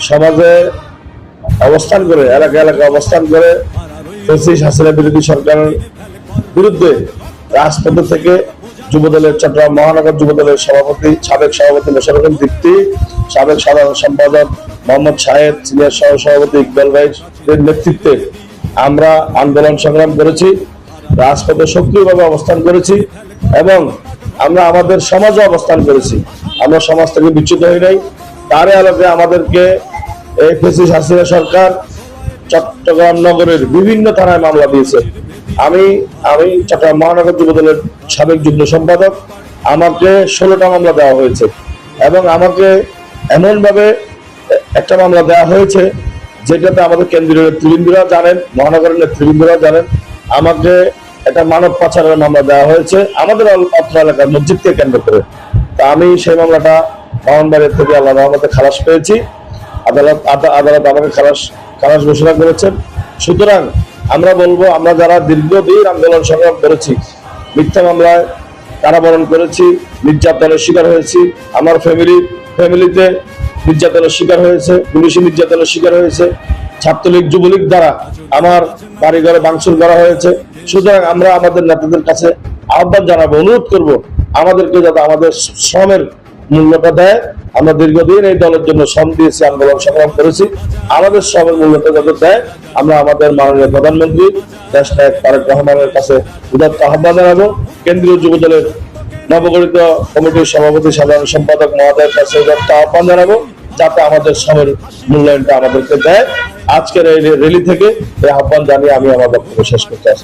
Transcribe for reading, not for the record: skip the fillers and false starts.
সমাজে অবস্থান করে, এলাকা এলাকা অবস্থান করে ফ্যাসিস্ট হাসিনা বিরোধী সরকারের বিরুদ্ধে রাজপথ থেকে যুবদলের চট্টগ্রাম মহানগর যুবদলের সাবেক সভাপতি মোশাররফ দীপ্তি, সাবেক সাধারণ সম্পাদক মোহাম্মদ শাহেদ, সিনিয়র সহ সভাপতি ইকবাল ভাইয়ের নেতৃত্বে আমরা আন্দোলন সংগ্রাম করেছি, রাজপথে সক্রিয়ভাবে অবস্থান করেছি এবং আমরা আমাদের সমাজে অবস্থান করেছি। আমরা সমাজ থেকে বিচ্যুত হই নাই। তারই আলোকে আমাদেরকে এই ফ্যাসিস্ট হাসিনা সরকার চট্টগ্রাম নগরের বিভিন্ন থানায় মামলা দিয়েছে। আমি চট্টগ্রাম মহানগর যুবদলের সাবেক যুগ্ম সম্পাদক, আমাকে 16টা মামলা দেওয়া হয়েছে এবং আমাকে এমনভাবে একটা মামলা দেওয়া হয়েছে যেটাতে আমাদের কেন্দ্রীয় নেতৃবৃন্দরা জানেন, মহানগরের নেতৃবৃন্দরা জানেন, আমাকে একটা মানব পাচারের মামলা দেওয়া হয়েছে আমাদের অত্র এলাকার মসজিদকে কেন্দ্র করে। তা আমি সেই মামলাটা ব্রাহ্মণবাড়িয়া থেকে আল্লাহ রহমতে খালাস পেয়েছি। আদালত আমাকে খালাস ঘোষণা করেছেন। সুতরাং আমরা বলবো, আমরা যারা দীর্ঘদিন আন্দোলন সংগ্রাম করেছি, মিথ্যা মামলায় কারাবরণ করেছি, নির্যাতনের শিকার হয়েছি, আমার ফ্যামিলিতে নির্যাতনের শিকার হয়েছে, পুলিশি নির্যাতনের শিকার হয়েছে, ছাত্রলীগ যুবলীগ দ্বারা আমার বাড়িঘরে ভাঙচুর করা হয়েছে। সুতরাং আমরা আমাদের নেতাদের কাছে আহ্বান জানাবো, অনুরোধ করব, আমাদেরকে যাতে আমাদের শ্রমের মূল্যটা দেয়। আমরা দীর্ঘদিন এই দলের জন্য শ্রম দিয়েছি, আন্দোলন সংগ্রাম করেছি, আমাদের শ্রমের মূল্যটা যাতে দেয়। আমরা আমাদের মাননীয় প্রধানমন্ত্রী দেশ নায়ক তারেক রহমানের কাছে উদাত্ত আহ্বান জানাবো। কেন্দ্রীয় যুবদলের নবগঠিত কমিটির সভাপতি সাধারণ সম্পাদক মহোদয়ের কাছে উদাত্ত আহ্বান জানাবো যাতে আমাদের শ্রমের মূল্যায়নটা আমাদেরকে দেয়। আজকের এই র্যালি থেকে এই আহ্বান জানিয়ে আমি আমার বক্তব্য শেষ করতে আসি।